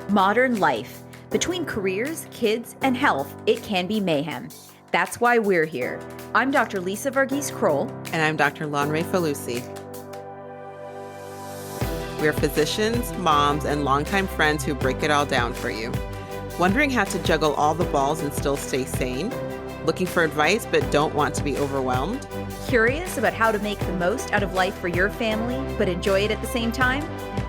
Modern life. Between careers, kids, and health, it can be mayhem. That's why we're here. I'm Dr. Lisa Varghese-Kroll. And I'm Dr. Lanre Falusi. We're physicians, moms, and longtime friends who break it all down for you. Wondering how to juggle all the balls and still stay sane? Looking for advice but don't want to be overwhelmed? Curious about how to make the most out of life for your family but enjoy it at the same time?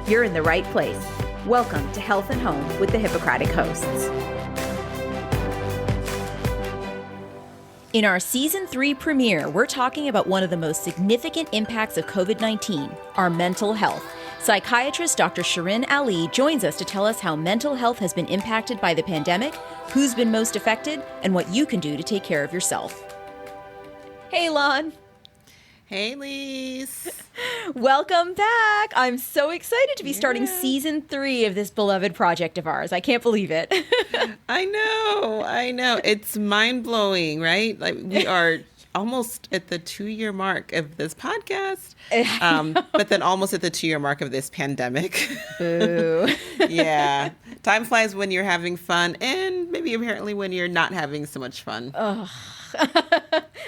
You're in the right place. Welcome to Health and Home with the Hippocratic hosts. In our Season 3 premiere, we're talking about one of the most significant impacts of COVID-19, our mental health. Psychiatrist Dr. Shirin Ali joins us to tell us how mental health has been impacted by the pandemic, who's been most affected, and what you can do to take care of yourself. Hey, Lon. Hey, Lise. Welcome back. I'm so excited to be starting Season 3 of this beloved project of ours. I can't believe it. I know. It's mind-blowing, right? Like, we are almost at the 2-year mark of this podcast, but then almost at the 2-year mark of this pandemic. Boo. Yeah. Time flies when you're having fun, and maybe apparently when you're not having so much fun. Ugh.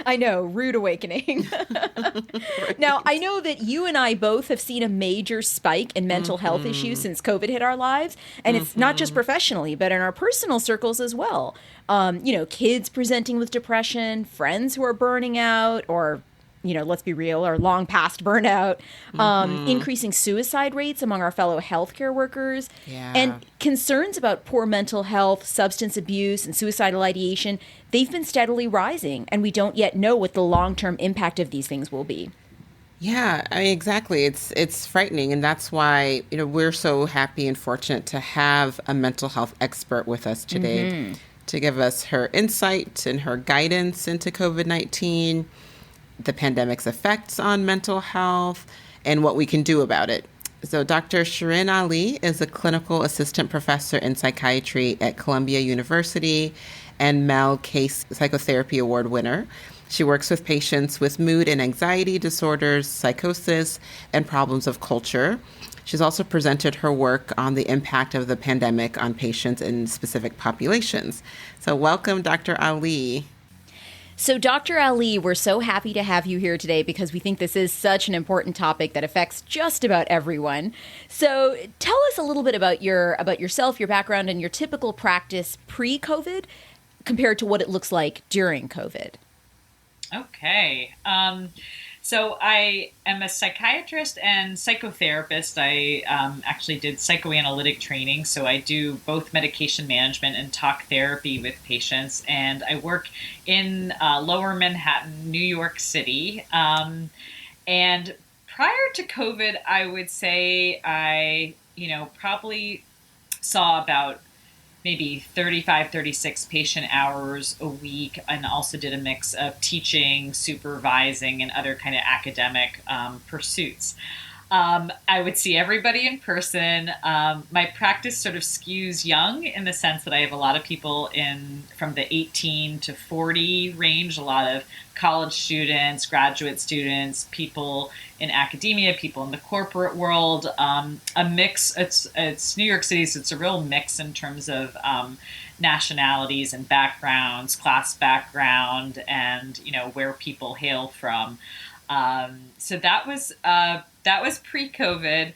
I know, rude awakening. Right. Now, I know that you and I both have seen a major spike in mental health issues since COVID hit our lives. And it's not just professionally, but in our personal circles as well. Kids presenting with depression, friends who are burning out, or let's be real, are long past burnout, increasing suicide rates among our fellow healthcare workers, and concerns about poor mental health, substance abuse, and suicidal ideation. They've been steadily rising, and we don't yet know what the long-term impact of these things will be. Yeah, I mean, exactly. It's frightening. And that's why, we're so happy and fortunate to have a mental health expert with us today to give us her insight and her guidance into COVID-19, the pandemic's effects on mental health, and what we can do about it. So Dr. Shirin Ali is a clinical assistant professor in psychiatry at Columbia University and Mel Case Psychotherapy Award winner. She works with patients with mood and anxiety disorders, psychosis, and problems of culture. She's also presented her work on the impact of the pandemic on patients in specific populations. So welcome, Dr. Ali. So, Dr. Ali, we're so happy to have you here today because we think this is such an important topic that affects just about everyone. So, tell us a little bit about yourself, your background, and your typical practice pre-COVID compared to what it looks like during COVID. Okay. So I am a psychiatrist and psychotherapist. I actually did psychoanalytic training, so I do both medication management and talk therapy with patients. And I work in Lower Manhattan, New York City. And prior to COVID, I would say I, probably saw about maybe 35, 36 patient hours a week, and also did a mix of teaching, supervising, and other kind of academic pursuits. I would see everybody in person. My practice sort of skews young in the sense that I have a lot of people from the 18 to 40 range, a lot of college students, graduate students, people in academia, people in the corporate world, a mix. It's New York City, so it's a real mix in terms of nationalities and backgrounds, class background, and where people hail from. So that was pre-COVID.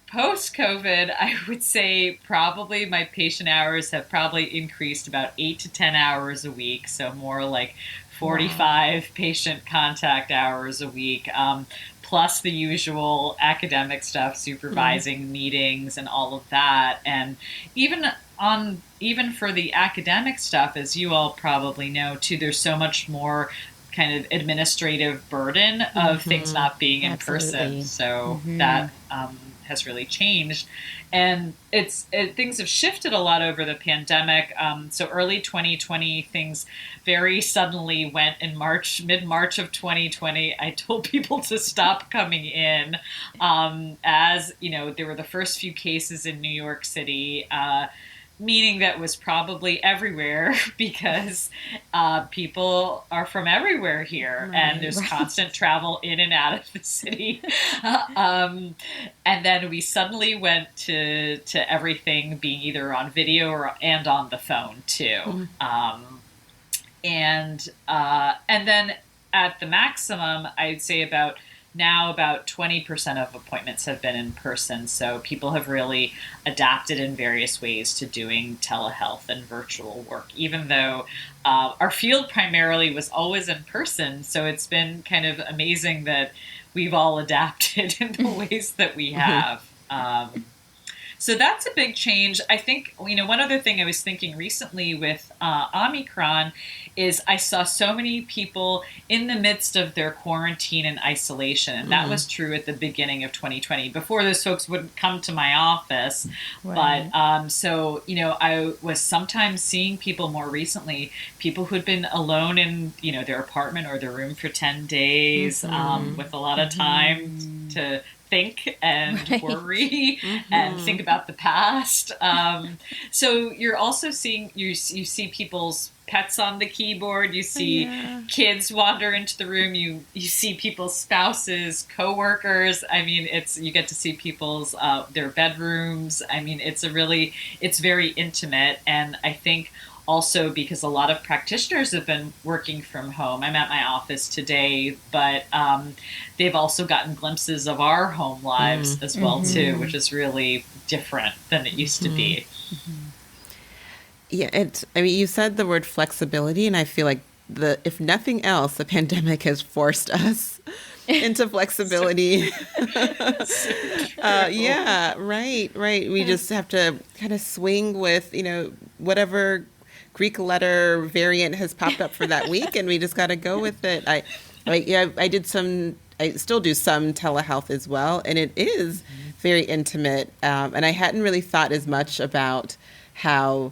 Post-COVID, I would say probably my patient hours have probably increased about 8 to 10 hours a week, so more like 45 patient contact hours a week, plus the usual academic stuff, supervising meetings and all of that. And even for the academic stuff, as you all probably know too, there's so much more kind of administrative burden of things not being in person. So that has really changed. And things have shifted a lot over the pandemic. So early 2020, things very suddenly went in mid-March of 2020. I told people to stop coming in. As there were the first few cases in New York City. meaning that was probably everywhere because people are from everywhere here, and there's constant travel in and out of the city. And then we suddenly went to everything being either on video and on the phone too. And then at the maximum, I'd say about 20% of appointments have been in person. So people have really adapted in various ways to doing telehealth and virtual work, even though our field primarily was always in person. So it's been kind of amazing that we've all adapted in the ways that we have. So that's a big change. I think, one other thing I was thinking recently with Omicron is I saw so many people in the midst of their quarantine and isolation. And that was true at the beginning of 2020. Before those folks wouldn't come to my office. Right. But so, I was sometimes seeing people more recently, people who'd been alone in, their apartment or their room for 10 days with a lot of time to think and worry and think about the past. So you're also seeing, you see people's pets on the keyboard, you see kids wander into the room, you see people's spouses, coworkers. I mean, you get to see people's, their bedrooms. I mean, it's very intimate. And I think also because a lot of practitioners have been working from home. I'm at my office today, but they've also gotten glimpses of our home lives as well too, which is really different than it used to be. Yeah, you said the word flexibility, and I feel like if nothing else, the pandemic has forced us into flexibility. Yeah, right. We just have to kind of swing with, whatever Greek letter variant has popped up for that week, and we just got to go with it. I still do some telehealth as well, and it is very intimate. And I hadn't really thought as much about how,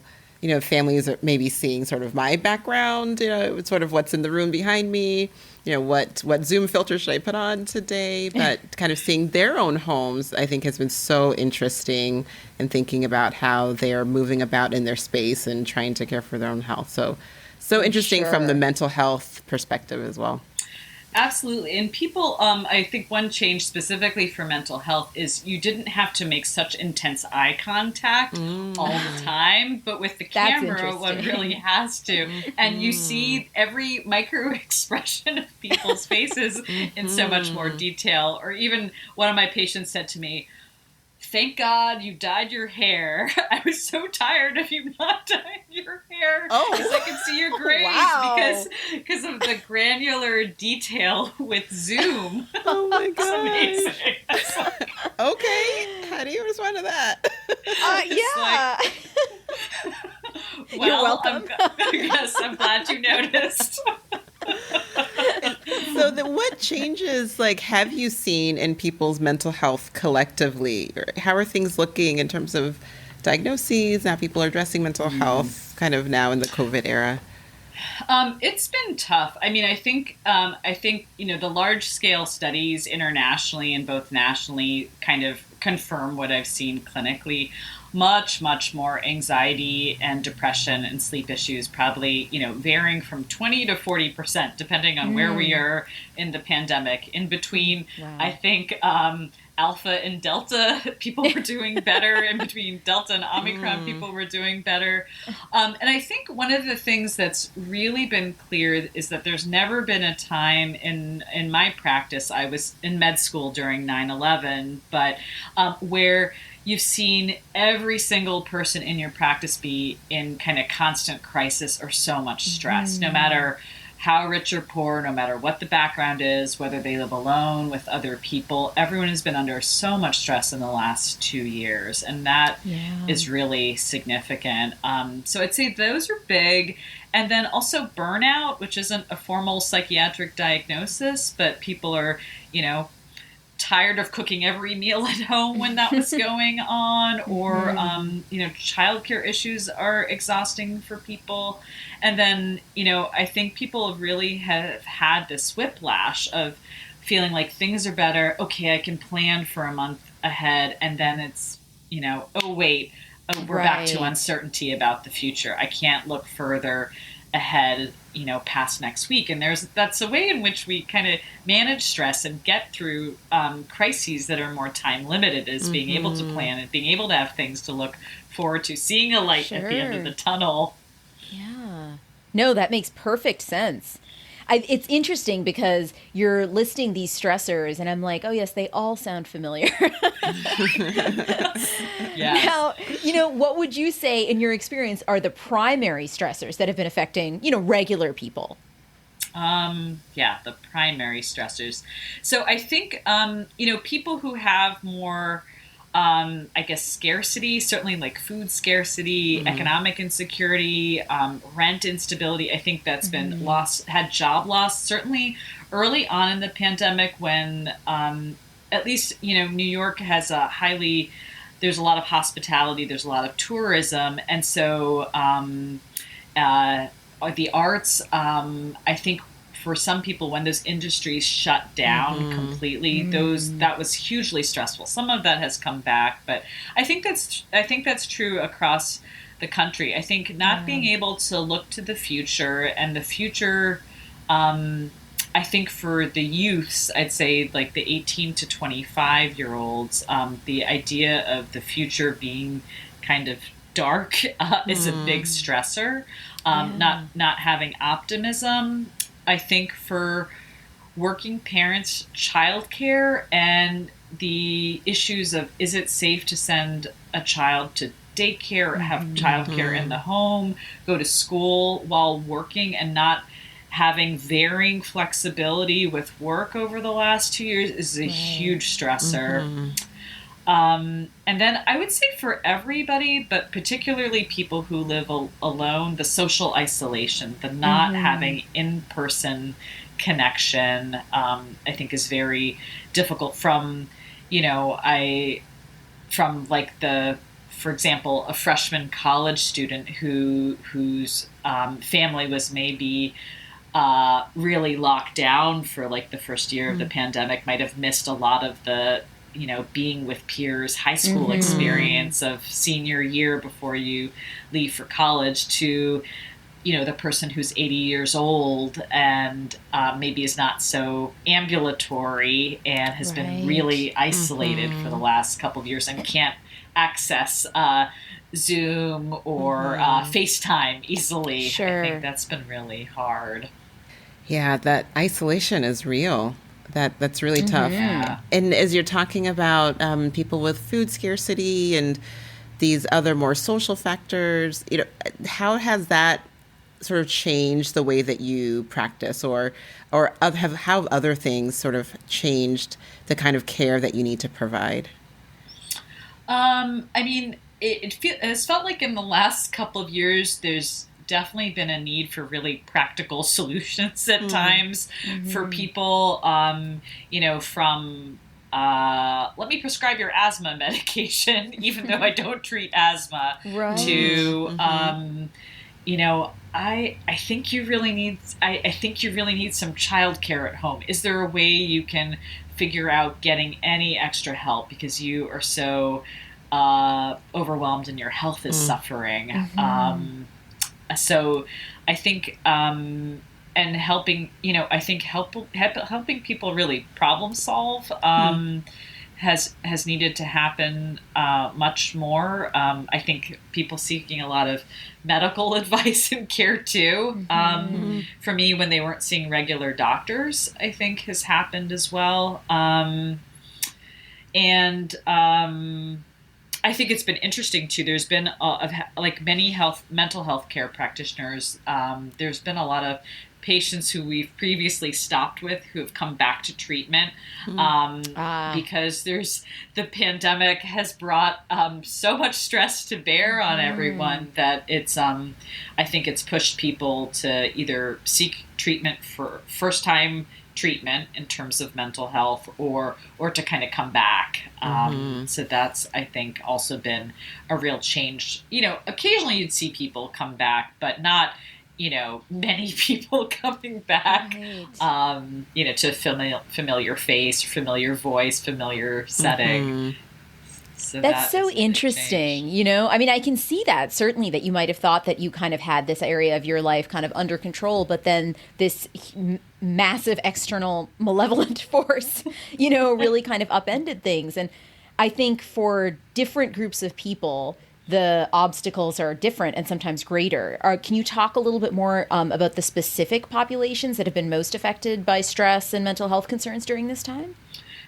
families are maybe seeing sort of my background, sort of what's in the room behind me, what Zoom filter should I put on today, but kind of seeing their own homes, I think has been so interesting, and thinking about how they are moving about in their space and trying to care for their own health. So interesting from the mental health perspective as well. Absolutely. And people, I think one change specifically for mental health is you didn't have to make such intense eye contact all the time, but with the camera, one really has to. And you see every micro expression of people's faces in so much more detail. Or even one of my patients said to me, "Thank God you dyed your hair. I was so tired of you not dyeing your hair because I could see your grays because of the granular detail with Zoom." Oh my God! Amazing. Okay, how do you respond to that? Well, you're welcome. Yes, I'm glad you noticed. So what changes, have you seen in people's mental health collectively? Or how are things looking in terms of diagnoses, how people are addressing mental health kind of now in the COVID era? It's been tough. I mean, I think the large scale studies internationally and both nationally kind of confirm what I've seen clinically. Much, much more anxiety and depression and sleep issues, probably, varying from 20 to 40%, depending on where we are in the pandemic. In between, I think Alpha and Delta, people were doing better. In between Delta and Omicron, people were doing better. And I think one of the things that's really been clear is that there's never been a time in my practice, I was in med school during 9/11, but where you've seen every single person in your practice be in kind of constant crisis or so much stress, no matter how rich or poor, no matter what the background is, whether they live alone with other people. Everyone has been under so much stress in the last 2 years, and that is really significant. So I'd say those are big. And then also burnout, which isn't a formal psychiatric diagnosis, but people are, tired of cooking every meal at home when that was going on, or childcare issues are exhausting for people. And then I think people really have had this whiplash of feeling like things are better, okay, I can plan for a month ahead, and then it's oh wait, we're back to Right. uncertainty about the future. I can't look further ahead, past next week. And that's a way in which we kind of manage stress and get through crises that are more time limited, is being able to plan and being able to have things to look forward to, seeing a light at the end of the tunnel. Yeah. No, that makes perfect sense. It's interesting because you're listing these stressors, and I'm like, oh, yes, they all sound familiar. Yes. Now, what would you say in your experience are the primary stressors that have been affecting, regular people? The primary stressors. So I think, people who have more, scarcity, certainly like food scarcity, economic insecurity, rent instability. I think that's been had job loss, certainly early on in the pandemic when, at least, New York has there's a lot of hospitality, there's a lot of tourism. And so, the arts, I think, for some people, when those industries shut down completely, that was hugely stressful. Some of that has come back, but I think that's true across the country. I think not being able to look to the future, and the future, I think for the youths, I'd say like the 18 to 25-year-olds, the idea of the future being kind of dark is a big stressor. Not having optimism. I think for working parents, childcare, and the issues of, is it safe to send a child to daycare, have childcare in the home, go to school while working, and not having varying flexibility with work over the last 2 years is a huge stressor. And then I would say for everybody, but particularly people who live alone, the social isolation, the not having in-person connection, I think is very difficult for example, a freshman college student whose family was maybe really locked down for like the first year of the pandemic, might have missed a lot of the being with peers, high school experience of senior year before you leave for college, to, the person who's 80 years old and maybe is not so ambulatory and has been really isolated for the last couple of years and can't access Zoom or FaceTime easily. Sure. I think that's been really hard. Yeah, that isolation is real. That's really tough. Yeah. And as you're talking about people with food scarcity and these other more social factors, how has that sort of changed the way that you practice, or how other things sort of changed the kind of care that you need to provide? It has felt like in the last couple of years, there's definitely been a need for really practical solutions at times for people, from let me prescribe your asthma medication, even though I don't treat asthma, to, I think you really need some childcare at home. Is there a way you can figure out getting any extra help because you are so overwhelmed and your health is suffering? So I think, and helping, I think helping people really problem solve has needed to happen much more. I think people seeking a lot of medical advice and care too. For me, when they weren't seeing regular doctors, I think has happened as well. I think it's been interesting too. There's been like many mental health care practitioners. There's been a lot of patients who we've previously stopped with who have come back to treatment because the pandemic has brought so much stress to bear on everyone that it's I think it's pushed people to either seek treatment for first time treatment in terms of mental health or to kind of come back. So that's, I think, also been a real change. Occasionally you'd see people come back, but not, many people coming back, to familiar face, familiar voice, familiar setting. So That's that so is a big interesting. change. You know, I mean, I can see that certainly that you might have thought that you kind of had this area of your life kind of under control, but then this massive external malevolent force, you know, really kind of upended things. And I think for different groups of people, the obstacles are different and sometimes greater. Can you talk a little bit more about the specific populations that have been most affected by stress and mental health concerns during this time?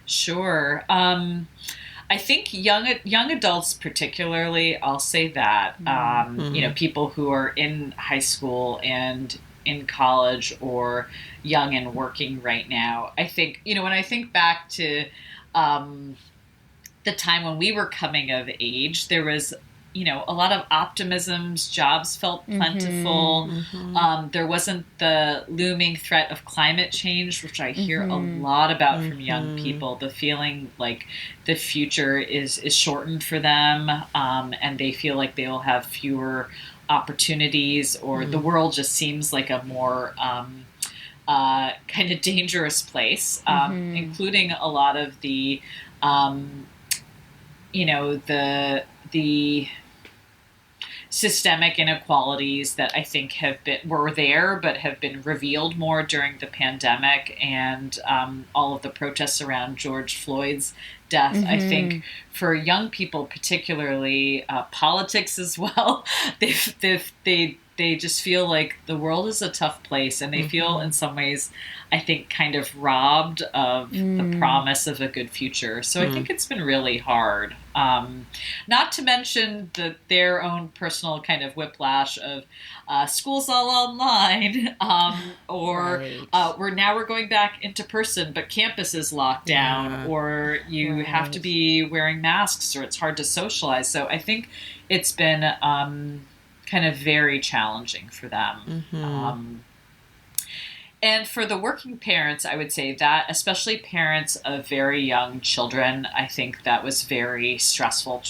Sure. I think young adults, particularly, I'll say that, you know, people who are in high school and in college or young and working right now. I think, you know, when I think back to the time when we were coming of age, there was, you know, a lot of optimisms, jobs felt plentiful. There wasn't the looming threat of climate change, which I hear a lot about from young people, the feeling like the future is shortened for them, and they feel like they'll have fewer opportunities, or the world just seems like a more kind of dangerous place, including a lot of the, you know, the systemic inequalities that I think were there, but have been revealed more during the pandemic and all of the protests around George Floyd's death. I think for young people, particularly politics as well, they just feel like the world is a tough place, and they feel in some ways, I think, kind of robbed of the promise of a good future. So I think it's been really hard. Not to mention their own personal kind of whiplash of school's all online, or we're going back into person, but campus is locked down, or you have to be wearing masks, or it's hard to socialize. So I think it's been kind of very challenging for them. And for the working parents, I would say that, especially parents of very young children, I think that was very stressful.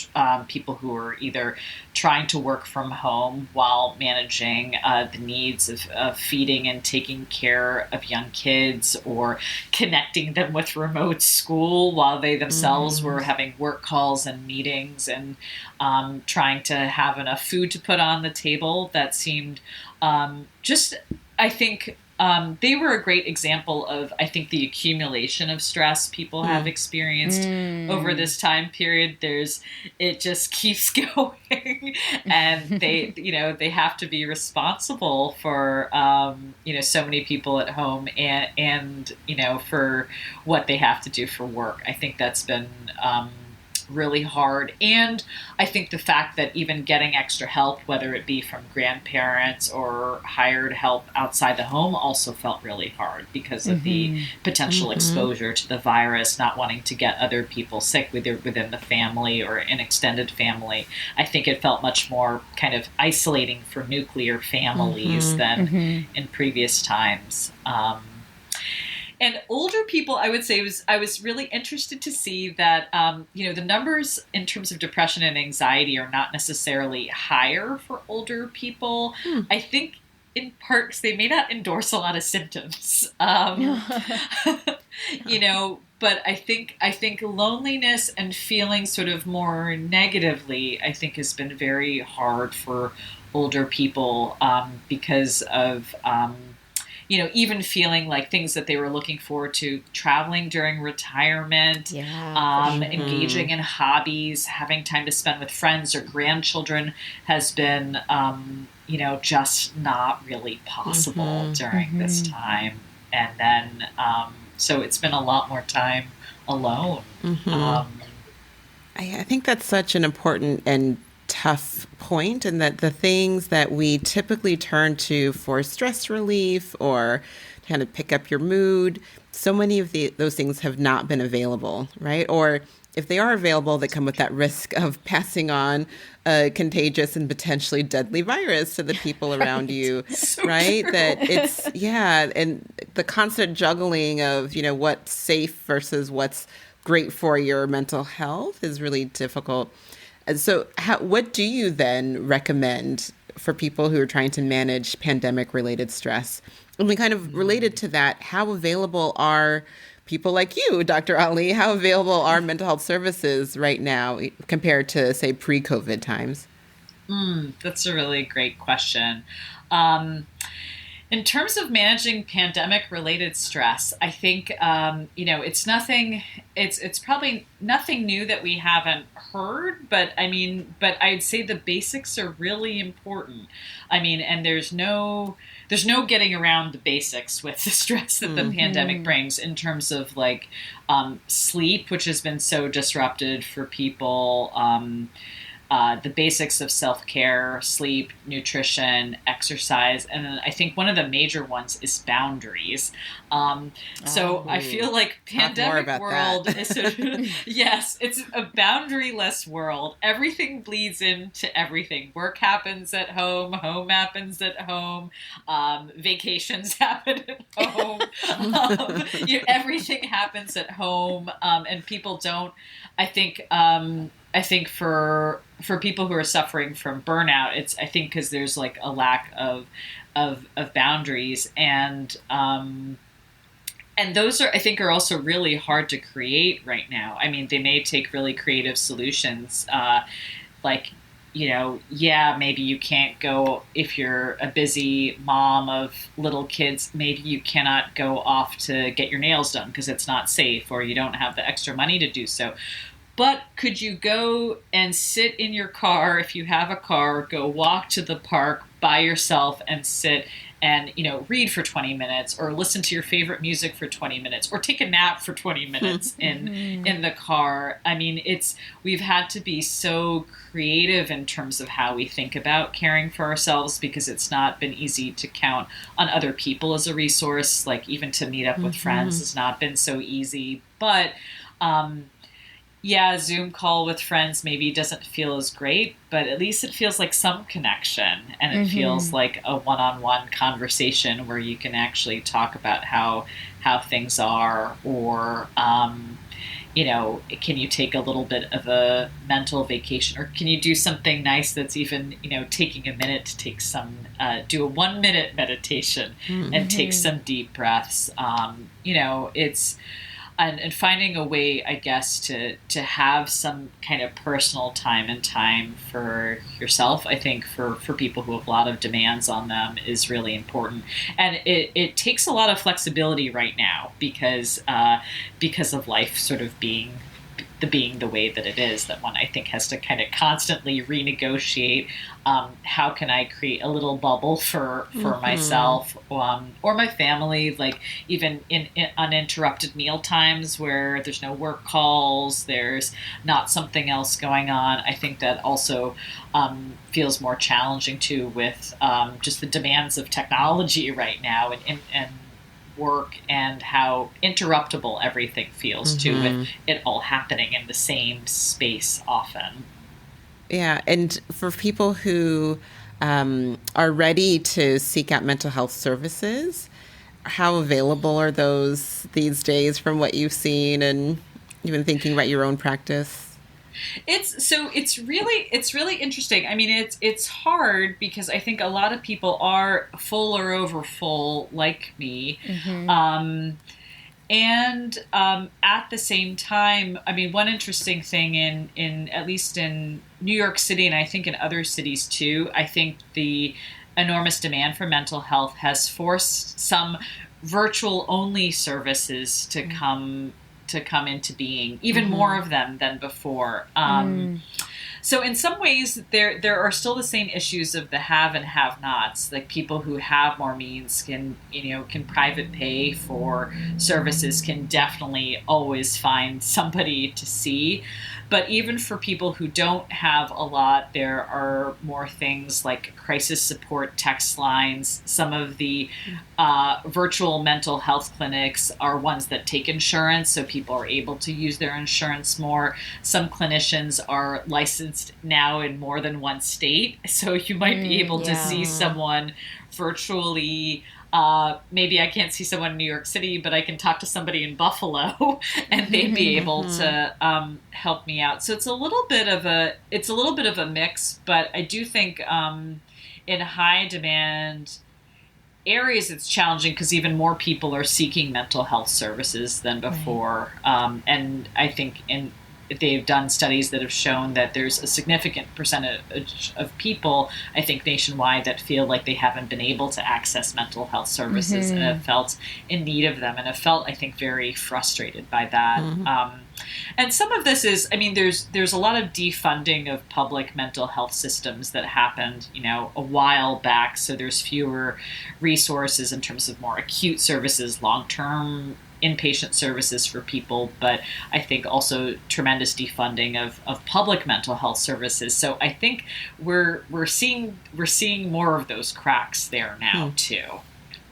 People who were either trying to work from home while managing the needs of feeding and taking care of young kids, or connecting them with remote school while they themselves were having work calls and meetings, and trying to have enough food to put on the table. That seemed I think, they were a great example of, I think, the accumulation of stress people have experienced over this time period. It just keeps going, and they have to be responsible for, so many people at home, and for what they have to do for work. I think that's been really hard. And I think the fact that even getting extra help, whether it be from grandparents or hired help outside the home, also felt really hard because of the potential exposure to the virus, not wanting to get other people sick within the family or an extended family. I think it felt much more kind of isolating for nuclear families than in previous times. And older people, I would say, I was really interested to see that, the numbers in terms of depression and anxiety are not necessarily higher for older people. I think in part because they may not endorse a lot of symptoms, but I think loneliness and feeling sort of more negatively, I think, has been very hard for older people because of even feeling like things that they were looking forward to, traveling during retirement, engaging in hobbies, having time to spend with friends or grandchildren has been, just not really possible during this time. And then, so it's been a lot more time alone. I think that's such an important and tough point, and that the things that we typically turn to for stress relief or kind of pick up your mood, so many of those things have not been available, right? Or if they are available, they come with that risk of passing on a contagious and potentially deadly virus to the people around you, So right? true. That it's, and the constant juggling of, what's safe versus what's great for your mental health is really difficult. And so what do you then recommend for people who are trying to manage pandemic-related stress? And we kind of related to that, how available are people like you, Dr. Ali, how available are mental health services right now compared to, say, pre-COVID times? That's a really great question. In terms of managing pandemic-related stress, I think it's probably nothing new that we haven't heard, but I'd say the basics are really important. And there's no getting around the basics with the stress that the pandemic brings in terms of sleep, which has been so disrupted for people. The basics of self-care, sleep, nutrition, exercise, and then I think one of the major ones is boundaries. I feel like pandemic world is yes, it's a boundaryless world. Everything bleeds into everything. Work happens at home. Home happens at home. Vacations happen at home. Everything happens at home, and people don't. I think for people who are suffering from burnout, it's because there's a lack of boundaries, and those are also really hard to create right now. They may take really creative solutions, maybe you can't go if you're a busy mom of little kids. Maybe you cannot go off to get your nails done because it's not safe, or you don't have the extra money to do so. But could you go and sit in your car, if you have a car, go walk to the park by yourself and sit and, read for 20 minutes, or listen to your favorite music for 20 minutes, or take a nap for 20 minutes in the car? We've had to be so creative in terms of how we think about caring for ourselves, because it's not been easy to count on other people as a resource. Even to meet up with friends has not been so easy. But, a Zoom call with friends maybe doesn't feel as great, but at least it feels like some connection, and it feels like a one-on-one conversation where you can actually talk about how things are, or, can you take a little bit of a mental vacation, or can you do something nice that's even, taking a minute to take do a 1-minute meditation and take some deep breaths. It's... And finding a way, I guess, to have some kind of personal time for yourself, I think for people who have a lot of demands on them, is really important. And it takes a lot of flexibility right now because of life sort of being the way that it is, that one, I think, has to kind of constantly renegotiate how can I create a little bubble for myself or my family, even in uninterrupted meal times where there's no work calls, there's not something else going on. I think that also feels more challenging too, with just the demands of technology right now, and work, and how interruptible everything feels too, with it all happening in the same space often. Yeah, and for people who are ready to seek out mental health services, how available are those these days from what you've seen, and even thinking about your own practice? It's really interesting. It's hard because I think a lot of people are full or over full, like me. And at the same time, one interesting thing in at least in New York City, and I think in other cities too, I think the enormous demand for mental health has forced some virtual only services to come into being, even more of them than before. So in some ways, there are still the same issues of the have and have-nots. Like, people who have more means can private pay for services, can definitely always find somebody to see. But even for people who don't have a lot, there are more things like crisis support text lines. Some of the virtual mental health clinics are ones that take insurance, so people are able to use their insurance more. Some clinicians are licensed now in more than one state, so you might be able to see someone virtually. Maybe I can't see someone in New York City, but I can talk to somebody in Buffalo, and they'd be able to help me out. So it's a little bit of a mix, but I do think in high demand areas it's challenging because even more people are seeking mental health services than before. And I think they've done studies that have shown that there's a significant percentage of people, I think nationwide, that feel like they haven't been able to access mental health services and have felt in need of them and have felt, I think, very frustrated by that. And some of this is, I mean, there's a lot of defunding of public mental health systems that happened, a while back. So there's fewer resources in terms of more acute services, long-term inpatient services for people, but I think also tremendous defunding of public mental health services. So I think we're seeing more of those cracks there now too.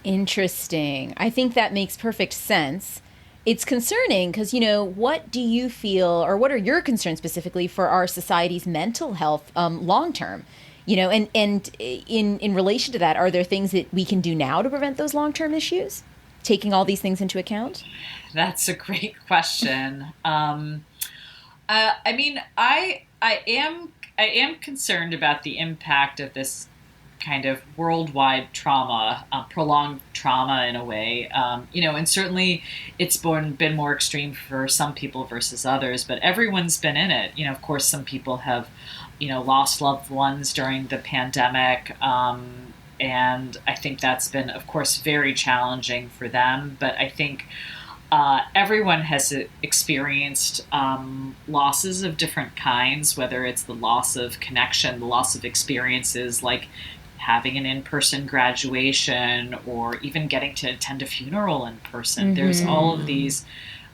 Interesting. I think that makes perfect sense. It's concerning because, what do you feel, or what are your concerns specifically for our society's mental health long term? And in relation to that, are there things that we can do now to prevent those long term issues, taking all these things into account? That's a great question. I mean, I am concerned about the impact of this kind of worldwide trauma, prolonged trauma in a way, and certainly it's been more extreme for some people versus others, but everyone's been in it. Of course, some people have, lost loved ones during the pandemic, and I think that's been, of course, very challenging for them. But I think everyone has experienced losses of different kinds, whether it's the loss of connection, the loss of experiences like having an in-person graduation, or even getting to attend a funeral in person. There's all of these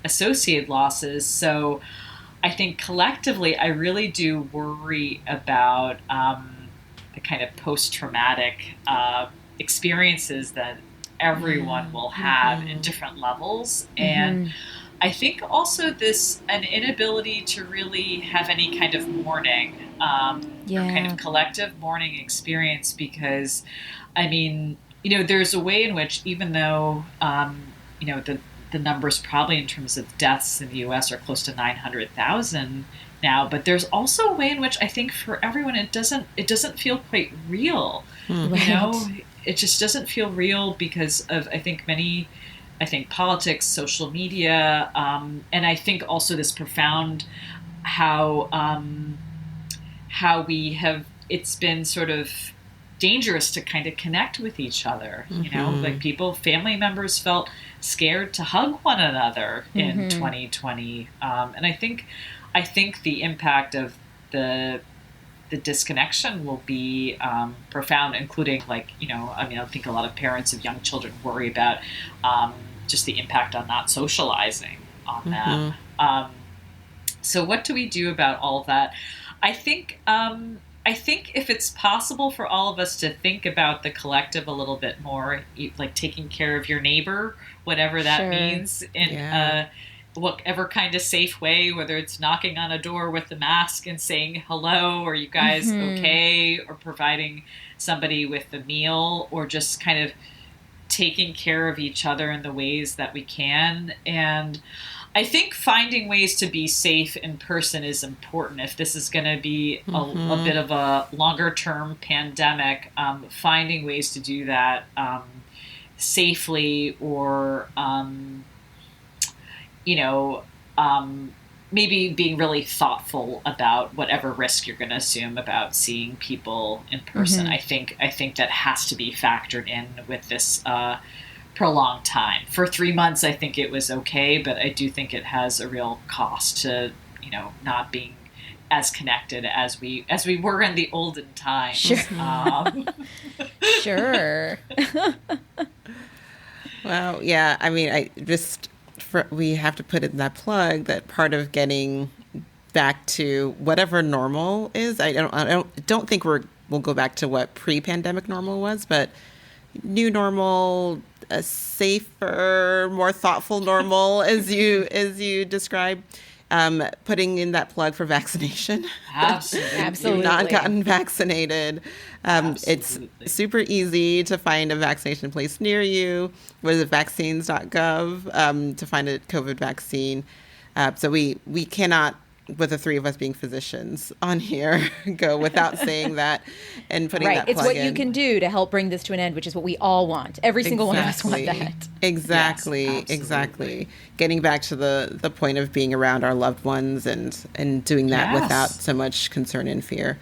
associated losses. So I think collectively, I really do worry about the kind of post-traumatic experiences that everyone will have in different levels. And I think also an inability to really have any kind of mourning, or kind of collective mourning experience, because, I mean, there's a way in which, even though, the numbers probably in terms of deaths in the U.S. are close to 900,000 now, but there's also a way in which I think for everyone it doesn't feel quite real. It just doesn't feel real because of, I think politics, social media, and I think also this profound how we have, it's been sort of dangerous to kind of connect with each other. Like family members felt scared to hug one another in 2020, and I think the impact of the disconnection will be profound, including I think a lot of parents of young children worry about just the impact on not socializing on them. So what do we do about all of that? I think if it's possible for all of us to think about the collective a little bit more, like taking care of your neighbor, whatever that means, in whatever kind of safe way, whether it's knocking on a door with the mask and saying hello, or you guys okay, or providing somebody with a meal, or just kind of taking care of each other in the ways that we can. And I think finding ways to be safe in person is important. If this is going to be a bit of a longer term pandemic, finding ways to do that safely, or maybe being really thoughtful about whatever risk you're going to assume about seeing people in person. I think that has to be factored in with this prolonged time. For 3 months, I think it was okay, but I do think it has a real cost to, not being as connected as we were in the olden times. Sure. Well, yeah. I mean, we have to put in that plug that part of getting back to whatever normal is. I don't think we'll go back to what pre-pandemic normal was, but new normal, a safer, more thoughtful normal, as you describe. Putting in that plug for vaccination. Absolutely. If you've not gotten vaccinated. It's super easy to find a vaccination place near you. Visit vaccines.gov to find a COVID vaccine. So we cannot with the three of us being physicians on here, go without saying that and putting that plug in. It's what you can do to help bring this to an end, which is what we all want. Every single one of us want that. Exactly, Yes, exactly. Getting back to the point of being around our loved ones and doing that without so much concern and fear.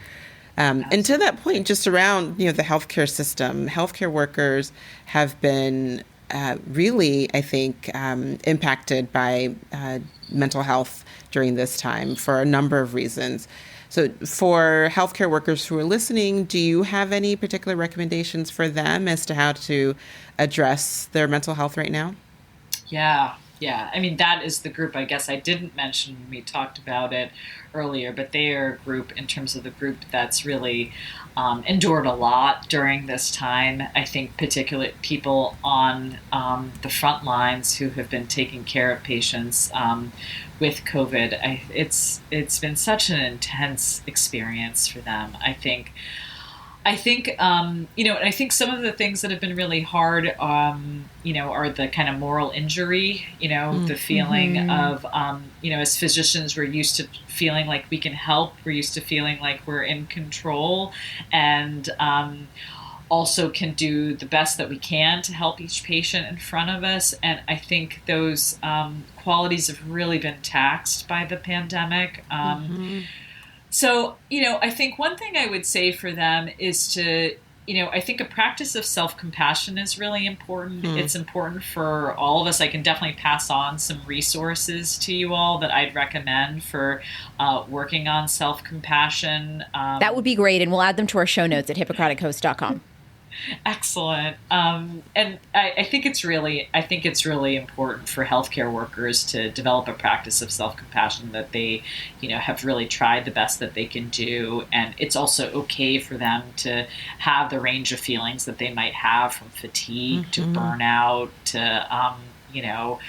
And to that point, just around, the healthcare system, healthcare workers have been really, I think, impacted by mental health during this time for a number of reasons. So for healthcare workers who are listening, do you have any particular recommendations for them as to how to address their mental health right now? Yeah. I mean, that is the group I guess I didn't mention when we talked about it earlier, but they are a group in terms of the group that's really endured a lot during this time. I think particularly people on the front lines who have been taking care of patients with COVID. It's been such an intense experience for them. I think I think some of the things that have been really hard, are the kind of moral injury, the feeling of, as physicians, we're used to feeling like we can help. We're used to feeling like we're in control and also can do the best that we can to help each patient in front of us. And I think those qualities have really been taxed by the pandemic. So, I think one thing I would say for them is to, I think a practice of self-compassion is really important. It's important for all of us. I can definitely pass on some resources to you all that I'd recommend for working on self-compassion. That would be great. And we'll add them to our show notes at hippocratichost.com. Excellent. And I think it's really important for healthcare workers to develop a practice of self-compassion that they, have really tried the best that they can do. And it's also okay for them to have the range of feelings that they might have, from fatigue to burnout to,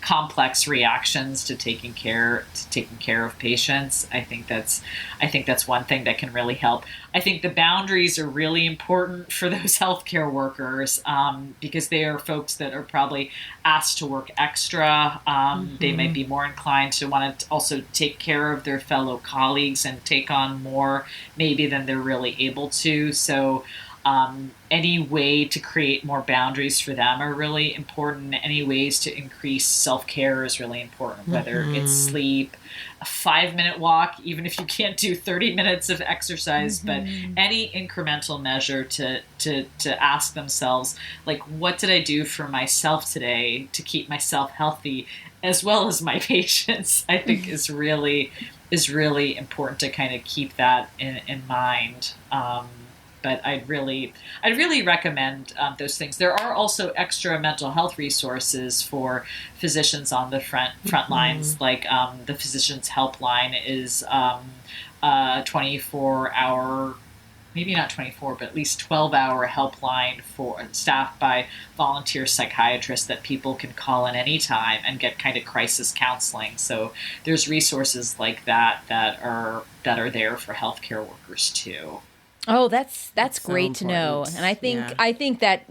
complex reactions to taking care of patients. I think that's one thing that can really help. I think the boundaries are really important for those healthcare workers because they are folks that are probably asked to work extra. They might be more inclined to want to also take care of their fellow colleagues and take on more maybe than they're really able to. So any way to create more boundaries for them are really important. Any ways to increase self-care is really important, whether it's sleep, a 5-minute walk, even if you can't do 30 minutes of exercise, but any incremental measure to ask themselves, like, what did I do for myself today to keep myself healthy as well as my patients, I think is really important to kind of keep that in mind. But I'd really recommend those things. There are also extra mental health resources for physicians on the front lines, like the Physicians Helpline is a 24-hour, maybe not 24, but at least 12-hour helpline staffed by volunteer psychiatrists that people can call in any time and get kind of crisis counseling. So there's resources like that are there for healthcare workers too. Oh, that's great to know. And I think that,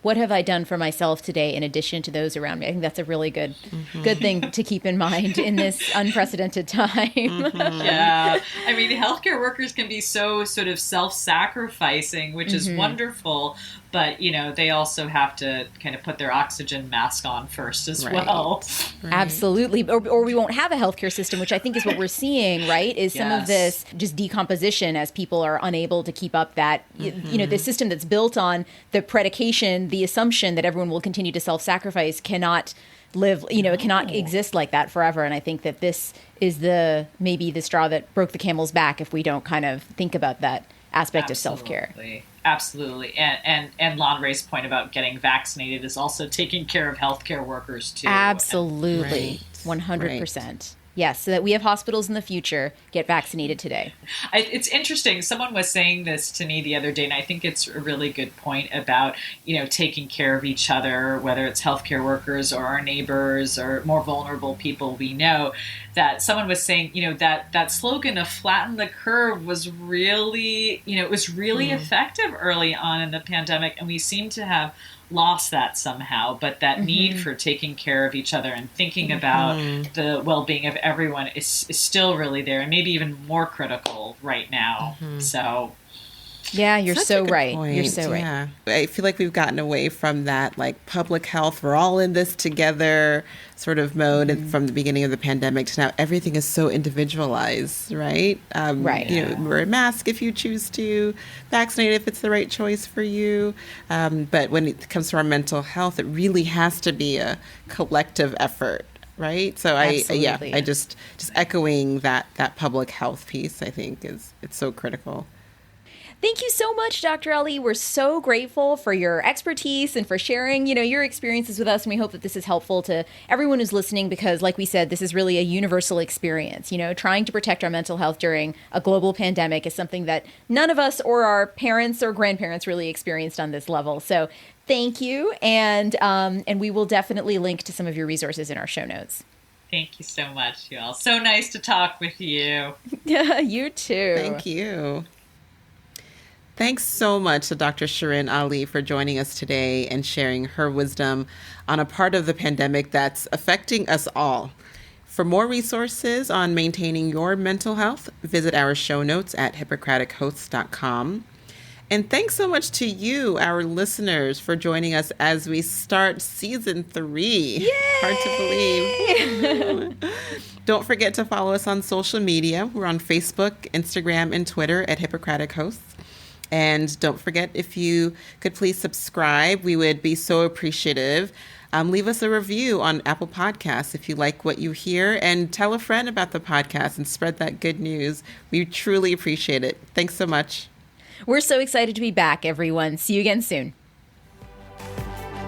what have I done for myself today in addition to those around me? I think that's a really good thing to keep in mind in this unprecedented time. Yeah. I mean, healthcare workers can be so sort of self-sacrificing, which is wonderful. But, they also have to kind of put their oxygen mask on first as well. Right. Absolutely. Or we won't have a healthcare system, which I think is what we're seeing, right? Is some of this just decomposition as people are unable to keep up that, the system that's built on the predication, the assumption that everyone will continue to self-sacrifice cannot live, it cannot exist like that forever. And I think that this is maybe the straw that broke the camel's back if we don't kind of think about that aspect of self-care. Absolutely. And Landre's point about getting vaccinated is also taking care of healthcare workers too. Absolutely. 100%. Yes, so that we have hospitals in the future, get vaccinated today. It's interesting. Someone was saying this to me the other day, and I think it's a really good point about, taking care of each other, whether it's healthcare workers or our neighbors or more vulnerable people we know. That someone was saying, that slogan of flatten the curve was really, effective early on in the pandemic, and we seem to have lost that somehow, but that need for taking care of each other and thinking about the well-being of everyone is still really there, and maybe even more critical right now. So yeah, you're Such so a good right. point. You're so right. Yeah. I feel like we've gotten away from that, like, public health, we're all in this together sort of mode and from the beginning of the pandemic to now. Everything is so individualized, right? Right. You know, wear a mask if you choose to, vaccinate if it's the right choice for you. But when it comes to our mental health, it really has to be a collective effort. Right. So Absolutely. I just echoing that public health piece, I think it's so critical. Thank you so much, Dr. Ali. We're so grateful for your expertise and for sharing, your experiences with us. And we hope that this is helpful to everyone who's listening because, like we said, this is really a universal experience. Trying to protect our mental health during a global pandemic is something that none of us or our parents or grandparents really experienced on this level. So thank you. And we will definitely link to some of your resources in our show notes. thank you so much, you all. So nice to talk with you. You too. Thank you. Thanks so much to Dr. Shirin Ali for joining us today and sharing her wisdom on a part of the pandemic that's affecting us all. For more resources on maintaining your mental health, visit our show notes at hippocratichosts.com. And thanks so much to you, our listeners, for joining us as we start season 3. Yay! Hard to believe. Don't forget to follow us on social media. We're on Facebook, Instagram, and Twitter at Hippocratic Hosts. And don't forget, if you could please subscribe, we would be so appreciative. Leave us a review on Apple Podcasts if you like what you hear, and tell a friend about the podcast and spread that good news. We truly appreciate it. Thanks so much. We're so excited to be back, everyone. See you again soon.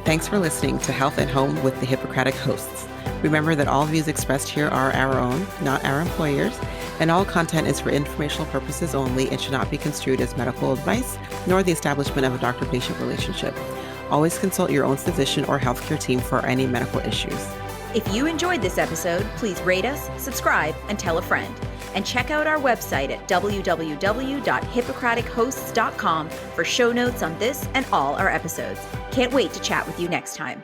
Thanks for listening to Health at Home with the Hippocratic Hosts. Remember that all views expressed here are our own, not our employers, and all content is for informational purposes only and should not be construed as medical advice, nor the establishment of a doctor-patient relationship. Always consult your own physician or healthcare team for any medical issues. If you enjoyed this episode, please rate us, subscribe, and tell a friend. And check out our website at www.hippocratichosts.com for show notes on this and all our episodes. Can't wait to chat with you next time.